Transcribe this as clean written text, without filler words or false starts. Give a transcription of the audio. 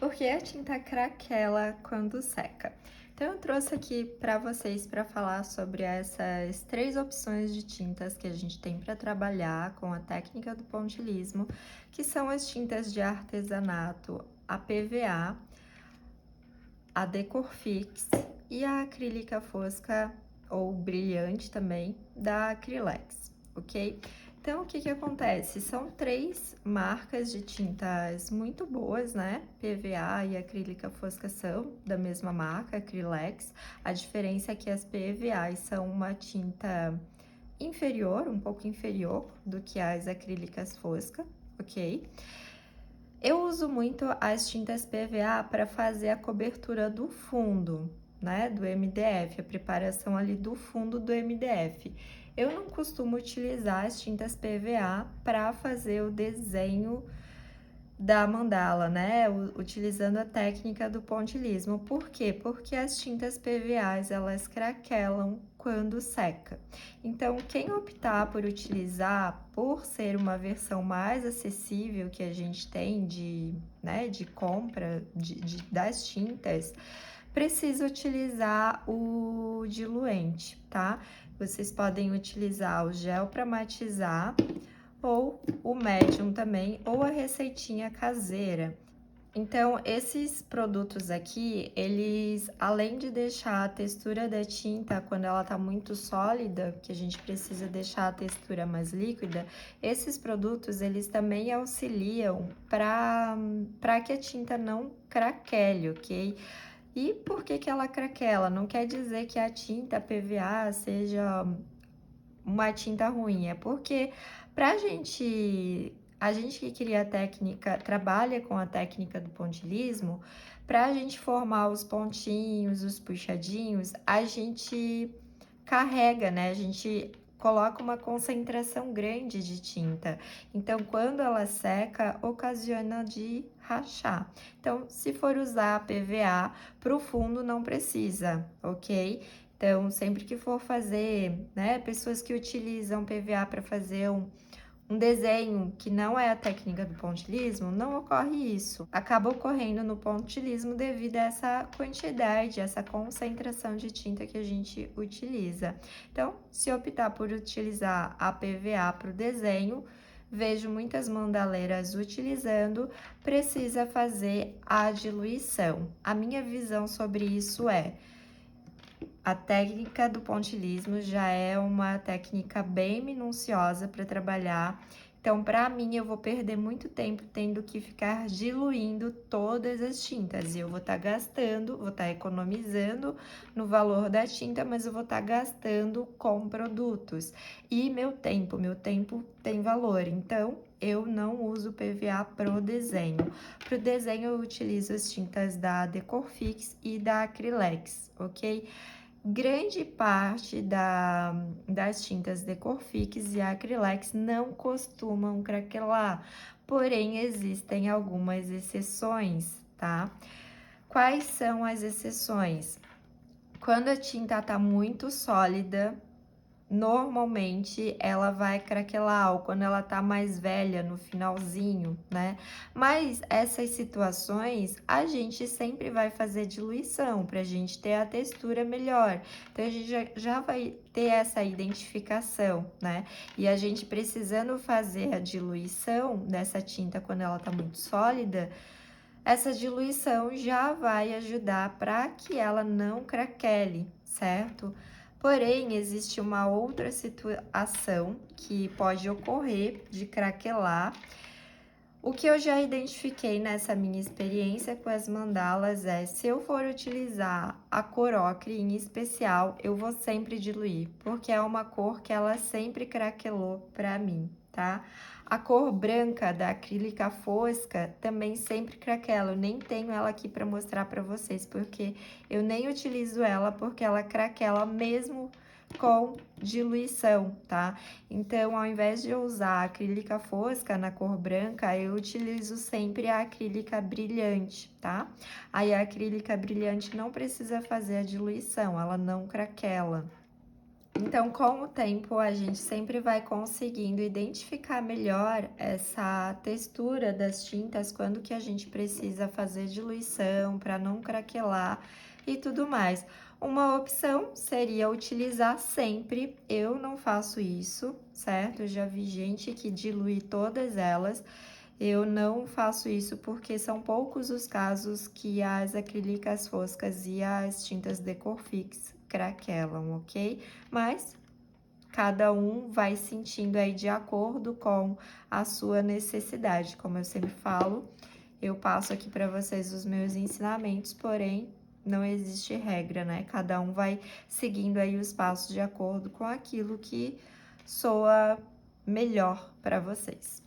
Porque a tinta craquela quando seca. Então eu trouxe aqui para vocês para falar sobre essas três opções de tintas que a gente tem para trabalhar com a técnica do pontilhismo, que são as tintas de artesanato, a PVA, a Decorfix e a acrílica fosca ou brilhante também da Acrylex, ok? Então, o que que acontece? São três marcas de tintas muito boas, né? PVA e acrílica fosca são da mesma marca, Acrylex. A diferença é que as PVAs são uma tinta inferior, um pouco inferior do que as acrílicas fosca, ok? Eu uso muito as tintas PVA para fazer a cobertura do fundo, né, do MDF, a preparação ali do fundo do MDF. Eu não costumo utilizar as tintas PVA para fazer o desenho da mandala, né, utilizando a técnica do pontilhismo. Por quê? Porque as tintas PVAs, elas craquelam quando seca. Então, quem optar por utilizar, por ser uma versão mais acessível que a gente tem de compra das tintas, precisa utilizar o diluente, tá? Vocês podem utilizar o gel para matizar, ou o médium também, ou a receitinha caseira. Então, esses produtos aqui, eles, além de deixar a textura da tinta quando ela tá muito sólida, que a gente precisa deixar a textura mais líquida, esses produtos, eles também auxiliam para que a tinta não craquele, ok? E por que que ela craquela? Não quer dizer que a tinta PVA seja uma tinta ruim, é porque a gente que cria a técnica, trabalha com a técnica do pontilhismo, para a gente formar os pontinhos, os puxadinhos, a gente carrega, né? A gente coloca uma concentração grande de tinta. Então, quando ela seca, ocasiona de rachar. Então, se for usar PVA para o fundo, não precisa, ok? Então, sempre que for fazer, né, pessoas que utilizam PVA para fazer um desenho que não é a técnica do pontilhismo, não ocorre isso. Acaba ocorrendo no pontilhismo devido a essa quantidade, essa concentração de tinta que a gente utiliza. Então, se optar por utilizar a PVA para o desenho, vejo muitas mandaleiras utilizando, precisa fazer a diluição. A minha visão sobre isso é: a técnica do pontilhismo já é uma técnica bem minuciosa para trabalhar. Então, para mim, eu vou perder muito tempo tendo que ficar diluindo todas as tintas. E eu vou estar gastando, vou estar economizando no valor da tinta, mas eu vou estar gastando com produtos. E meu tempo tem valor. Então, eu não uso PVA pro desenho. Pro desenho, eu utilizo as tintas da Decorfix e da Acrylex, ok? Grande parte das tintas Decorfix e Acrylex não costumam craquelar, porém existem algumas exceções, tá? Quais são as exceções? Quando a tinta tá muito sólida, normalmente ela vai craquelar, ou quando ela tá mais velha, no finalzinho, né? Mas essas situações a gente sempre vai fazer diluição pra gente ter a textura melhor. Então a gente já vai ter essa identificação, né? E a gente precisando fazer a diluição dessa tinta quando ela tá muito sólida, essa diluição já vai ajudar para que ela não craquele, certo? Porém, existe uma outra situação que pode ocorrer de craquelar. O que eu já identifiquei nessa minha experiência com as mandalas é: se eu for utilizar a cor ocre em especial, eu vou sempre diluir, porque é uma cor que ela sempre craquelou para mim, tá? A cor branca da acrílica fosca também sempre craquela. Eu nem tenho ela aqui para mostrar para vocês, porque eu nem utilizo ela, porque ela craquela mesmo com diluição, tá? Então, ao invés de eu usar a acrílica fosca na cor branca, eu utilizo sempre a acrílica brilhante, tá? Aí a acrílica brilhante não precisa fazer a diluição, ela não craquela. Então, com o tempo, a gente sempre vai conseguindo identificar melhor essa textura das tintas, quando que a gente precisa fazer diluição para não craquelar e tudo mais. Uma opção seria utilizar sempre, eu não faço isso, certo? Eu já vi gente que dilui todas elas. Eu não faço isso porque são poucos os casos que as acrílicas foscas e as tintas Decor-Fix craquelam, ok? Mas cada um vai sentindo aí de acordo com a sua necessidade. Como eu sempre falo, eu passo aqui para vocês os meus ensinamentos, porém não existe regra, né? Cada um vai seguindo aí os passos de acordo com aquilo que soa melhor para vocês.